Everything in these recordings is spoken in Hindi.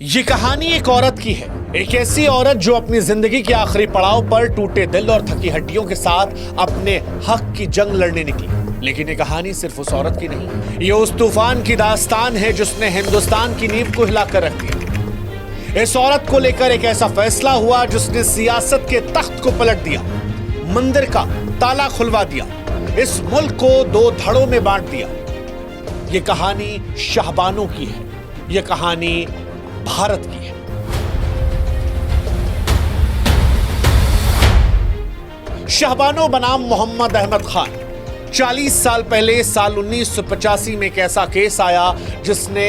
ये कहानी एक औरत की है। एक ऐसी औरत जो अपनी जिंदगी के आखिरी पड़ाव पर टूटे दिल और थकी हड्डियों के साथ अपने हक की जंग लड़ने निकली। लेकिन ये कहानी सिर्फ उस औरत की नहीं, ये उस तूफान की दास्तान है जिसने हिंदुस्तान की नींव को हिलाकर रख दिया। इस औरत को लेकर एक ऐसा फैसला हुआ जिसने सियासत के तख्त को पलट दिया, मंदिर का ताला खुलवा दिया, इस मुल्क को दो धड़ों में बांट दिया। ये कहानी शाहबानो की है, ये कहानी भारत की है। शाहबानो बनाम मोहम्मद अहमद खान। 40 साल पहले साल 1985 में एक ऐसा केस आया जिसने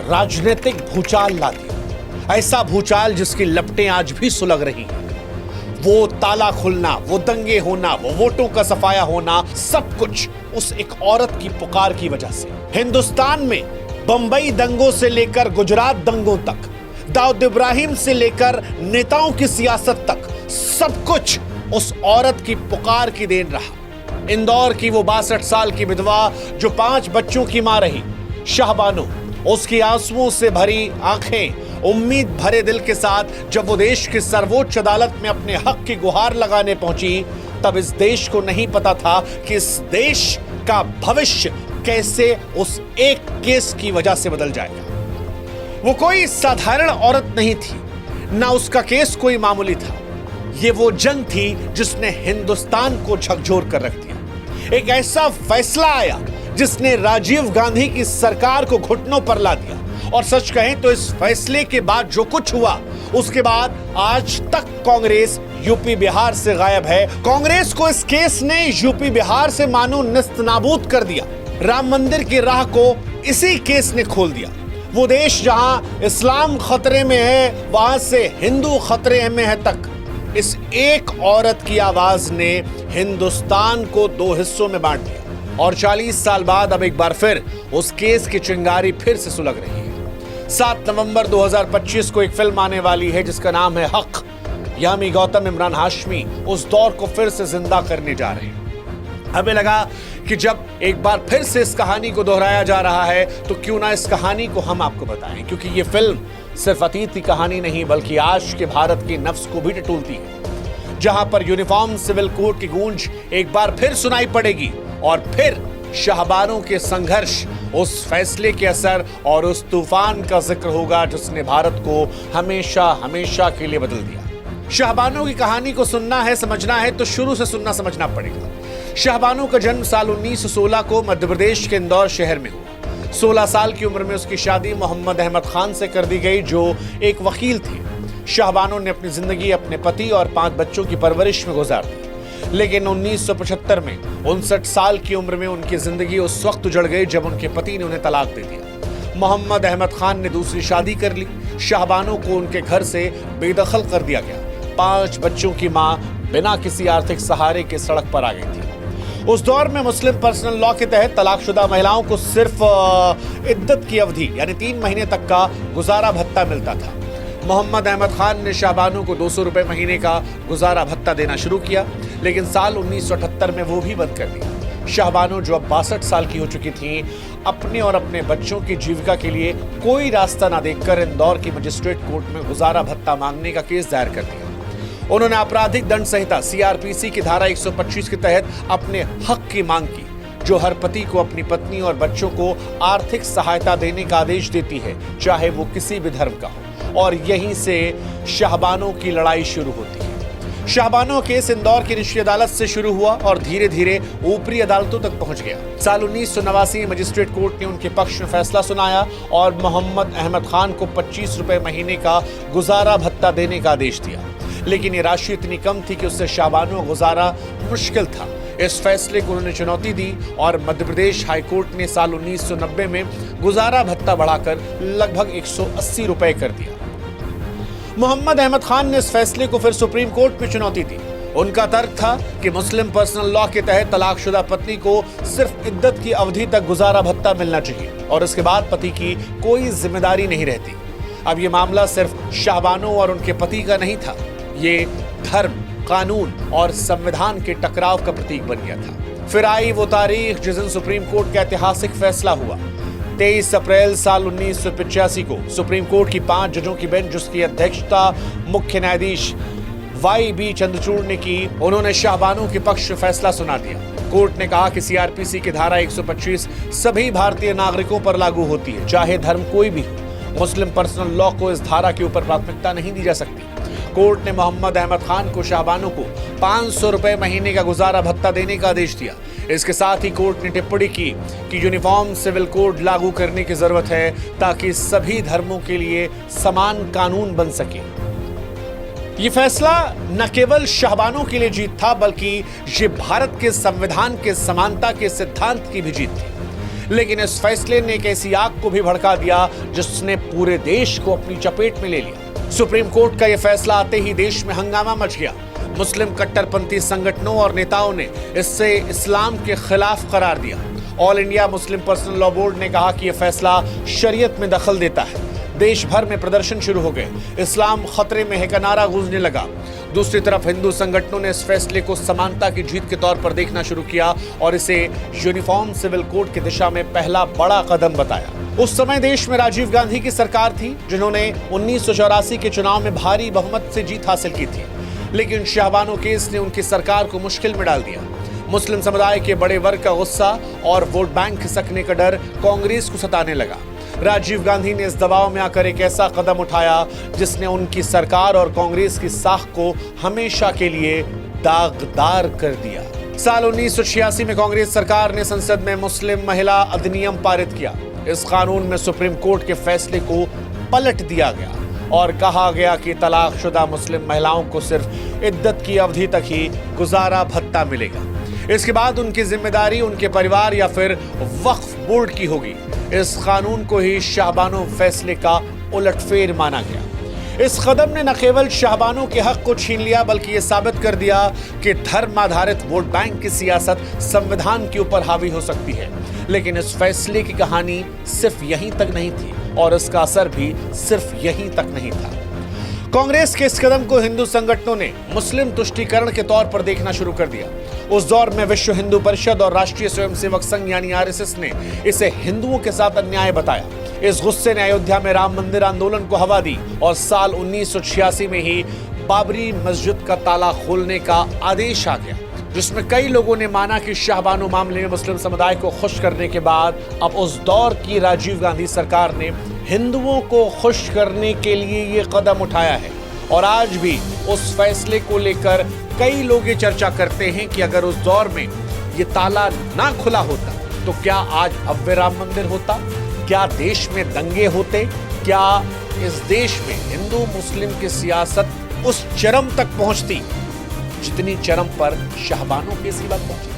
राजनीतिक भूचाल ला दिया। ऐसा भूचाल जिसकी लपटें आज भी सुलग रही हैं। वो ताला खुलना, वो दंगे होना, वो वोटों का सफाया होना, सब कुछ उस एक औरत की पुकार की वजह से। हिंदुस्तान में बंबई दंगों से लेकर गुजरात दंगों तक, दाऊद इब्राहिम से लेकर नेताओं की सियासत तक, सब कुछ उस औरत की पुकार की देन रहा। इंदौर की वो 62 साल की विधवा जो 5 बच्चों की मां रही, शाहबानो, उसकी आंसुओं से भरी आंखें उम्मीद भरे दिल के साथ जब वो देश की सर्वोच्च अदालत में अपने हक की गुहार लगाने पहुंची, तब इस देश को नहीं पता था कि इस देश का भविष्य कैसे उस एक केस की वजह से बदल जाएगा। वो कोई साधारण औरत नहीं थी, ना उसका केस कोई मामूली था। ये वो जंग थी जिसने हिंदुस्तान को झकझोर कर रख दिया। एक ऐसा फैसला आया जिसने राजीव गांधी की सरकार को घुटनों पर ला दिया। और सच कहें तो इस फैसले के बाद जो कुछ हुआ, उसके बाद आज तक कांग्रेस यूपी बिहार से गायब है। कांग्रेस को इस केस ने यूपी बिहार से मानो निस्तनाबूद कर दिया। राम मंदिर की राह को इसी केस ने खोल दिया। वो देश जहां इस्लाम खतरे में है, वहां से हिंदू खतरे में है तक इस एक औरत की आवाज ने हिंदुस्तान को 2 हिस्सों में बांट दिया। और 40 साल बाद अब एक बार फिर उस केस की चिंगारी फिर से सुलग रही है। 7 नवंबर 2025 को एक फिल्म आने वाली है जिसका नाम है हक। यामी गौतम इमरान हाशमी उस दौर को फिर से जिंदा करने जा रहे हैं। हमें लगा कि जब एक बार फिर से इस कहानी को दोहराया जा रहा है तो क्यों ना इस कहानी को हम आपको बताएं, क्योंकि ये फिल्म सिर्फ अतीत की कहानी नहीं बल्कि आज के भारत की नफ्स को भी टटोलती है, जहां पर यूनिफॉर्म सिविल कोड की गूंज एक बार फिर सुनाई पड़ेगी और फिर शाहबानों के संघर्ष, उस फैसले के असर और उस तूफान का जिक्र होगा जिसने भारत को हमेशा हमेशा के लिए बदल दिया। शाहबानों की कहानी को सुनना है, समझना है तो शुरू से सुनना समझना पड़ेगा। शाहबानो का जन्म साल 1916 को मध्य प्रदेश के इंदौर शहर में हुआ। 16 साल की उम्र में उसकी शादी मोहम्मद अहमद खान से कर दी गई जो एक वकील थे। शाहबानो ने अपनी जिंदगी अपने पति और 5 बच्चों की परवरिश में गुजार दी। लेकिन 1975 में 59 साल की उम्र में उनकी जिंदगी उस वक्त उजड़ गई जब उनके पति ने उन्हें तलाक दे दिया। मोहम्मद अहमद खान ने दूसरी शादी कर ली। शाहबानो को उनके घर से बेदखल कर दिया गया। 5 बच्चों की मां बिना किसी आर्थिक सहारे के सड़क पर आ गई थी। उस दौर में मुस्लिम पर्सनल लॉ के तहत तलाकशुदा महिलाओं को सिर्फ इद्दत की अवधि यानी 3 महीने तक का गुजारा भत्ता मिलता था। मोहम्मद अहमद खान ने शाहबानो को 200 रुपए महीने का गुजारा भत्ता देना शुरू किया, लेकिन साल 1978 में वो भी बंद कर दिया। शाहबानो जो अब 62 साल की हो चुकी थी, अपने और अपने बच्चों की जीविका के लिए कोई रास्ता ना देखकर इंदौर की मजिस्ट्रेट कोर्ट में गुजारा भत्ता मांगने का केस दायर कर दिया। उन्होंने आपराधिक दंड संहिता सीआरपीसी की धारा 125 के तहत अपने हक की मांग की, जो हर पति को अपनी पत्नी और बच्चों को आर्थिक सहायता देने का आदेश देती है, चाहे वो किसी भी धर्म का हो। और यहीं से शाहबानो की लड़ाई शुरू होती है। शाहबानो केस इंदौर की निचली अदालत से शुरू हुआ और धीरे धीरे ऊपरी अदालतों तक पहुंच गया। साल 1989 में मजिस्ट्रेट कोर्ट ने उनके पक्ष में फैसला सुनाया और मोहम्मद अहमद खान को 25 रुपए महीने का गुजारा भत्ता देने का आदेश दिया। लेकिन ये राशि इतनी कम थी कि उससे शाहबानो गुजारा मुश्किल था। इस फैसले को उन्होंने चुनौती दी और मध्य प्रदेश हाईकोर्ट ने साल 1990 में गुजारा भत्ता बढ़ाकर लगभग 180 रुपए कर दिया। मोहम्मद अहमद खान ने इस फैसले को फिर सुप्रीम कोर्ट में चुनौती दी। उनका तर्क था कि मुस्लिम पर्सनल लॉ के तहत तलाकशुदा पत्नी को सिर्फ इद्दत की अवधि तक गुजारा भत्ता मिलना चाहिए और इसके बाद पति की कोई जिम्मेदारी नहीं रहती। अब ये मामला सिर्फ शाहबानो और उनके पति का नहीं था, ये धर्म, कानून और संविधान के टकराव का प्रतीक बन गया था। फिर आई वो तारीख जिस दिन सुप्रीम कोर्ट का ऐतिहासिक फैसला हुआ। 23 अप्रैल साल 1985 को सुप्रीम कोर्ट की 5 जजों की बेंच, जिसकी अध्यक्षता मुख्य न्यायाधीश YB चंद्रचूड़ ने की, उन्होंने शाहबानो के पक्ष में फैसला सुना दिया। कोर्ट ने कहा कि CRPC की धारा 125 सभी भारतीय नागरिकों पर लागू होती है, चाहे धर्म कोई भी। मुस्लिम पर्सनल लॉ को इस धारा के ऊपर प्राथमिकता नहीं दी जा सकती। कोर्ट ने मोहम्मद अहमद खान को शाहबानो को 500 रुपए महीने का गुजारा भत्ता देने का आदेश दिया। इसके साथ ही कोर्ट ने टिप्पणी की कि यूनिफॉर्म सिविल कोड लागू करने की जरूरत है ताकि सभी धर्मों के लिए समान कानून बन सके। ये फैसला न केवल शाहबानो के लिए जीत था, बल्कि ये भारत के संविधान के समानता के सिद्धांत की भी जीत थी। लेकिन इस फैसले ने एक ऐसी आग को भी भड़का दिया जिसने पूरे देश को अपनी चपेट में ले लिया। सुप्रीम कोर्ट का यह फैसला आते ही देश में हंगामा मच गया। मुस्लिम कट्टरपंथी संगठनों और नेताओं ने इससे इस्लाम के खिलाफ करार दिया। All India Muslim personal law board ने कहा कि यह फैसला शरीयत में दखल देता है। देश भर में प्रदर्शन शुरू हो गए। इस्लाम खतरे में है का नारा गूंजने लगा। दूसरी तरफ हिंदू संगठनों ने इस फैसले को समानता की जीत के तौर पर देखना शुरू किया और इसे यूनिफॉर्म सिविल कोड की दिशा में पहला बड़ा कदम बताया। उस समय देश में राजीव गांधी की सरकार थी, जिन्होंने 1984 के चुनाव में भारी बहुमत से जीत हासिल की थी। लेकिन शाहबानो केस ने उनकी सरकार को मुश्किल में डाल दिया। मुस्लिम समुदाय के बड़े वर्ग का गुस्सा और वोट बैंक खिसकने का डर कांग्रेस को सताने लगा। राजीव गांधी ने इस दबाव में आकर एक ऐसा कदम उठाया जिसने उनकी सरकार और कांग्रेस की साख को हमेशा के लिए दागदार कर दिया। साल 1986 में कांग्रेस सरकार ने संसद में मुस्लिम महिला अधिनियम पारित किया। इस कानून में सुप्रीम कोर्ट के फैसले को पलट दिया गया और कहा गया कि तलाकशुदा मुस्लिम महिलाओं को सिर्फ इद्दत की अवधि तक ही गुजारा भत्ता मिलेगा। इसके बाद उनकी जिम्मेदारी उनके परिवार या फिर वक्फ बोर्ड की होगी। इस कानून को ही शाहबानो फैसले का उलटफेर माना गया। इस कदम ने न केवल शाहबानो के हक को छीन लिया, बल्कि ये साबित कर दिया कि धर्म आधारित वोट बैंक की सियासत संविधान के ऊपर हावी हो सकती है। लेकिन इस फैसले की कहानी सिर्फ यहीं तक नहीं थी और इसका असर भी सिर्फ यहीं तक नहीं था। कांग्रेस के इस कदम को हिंदू संगठनों ने मुस्लिम तुष्टीकरण के तौर पर देखना शुरू कर दिया। उस दौर में विश्व हिंदू परिषद और राष्ट्रीय स्वयंसेवक संघ यानी RSS ने इसे हिंदुओं के साथ अन्याय बताया। इस गुस्से ने अयोध्या में राम मंदिर आंदोलन को हवा दी और साल 1986 में ही बाबरी मस्जिद का ताला खोलने का आदेश आ गया, जिसमें कई लोगों ने माना कि शाहबानो मामले में मुस्लिम समुदाय को खुश करने के बाद अब उस दौर की राजीव गांधी सरकार ने हिंदुओं को खुश करने के लिए ये कदम उठाया है। और आज भी उस फैसले को लेकर कई लोग ये चर्चा करते हैं कि अगर उस दौर में ये ताला ना खुला होता तो क्या आज भव्य राम मंदिर होता, क्या देश में दंगे होते, क्या इस देश में हिंदू मुस्लिम की सियासत उस चरम तक पहुंचती जितनी चरम पर शाहबानो केस की बात पहुंची।